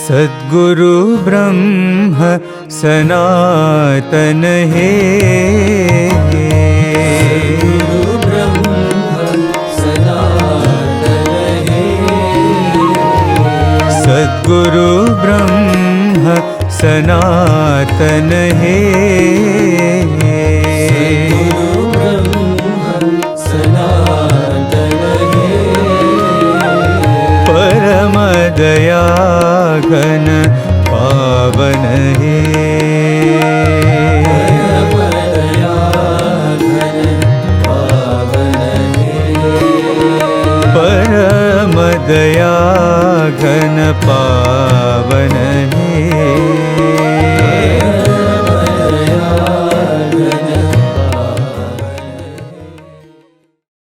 सद्गुरु ब्रह्म सनातन हे, सद्गुरु ब्रह्म सनातन हे, परम दया घन पावन हे, परम दया घन पावन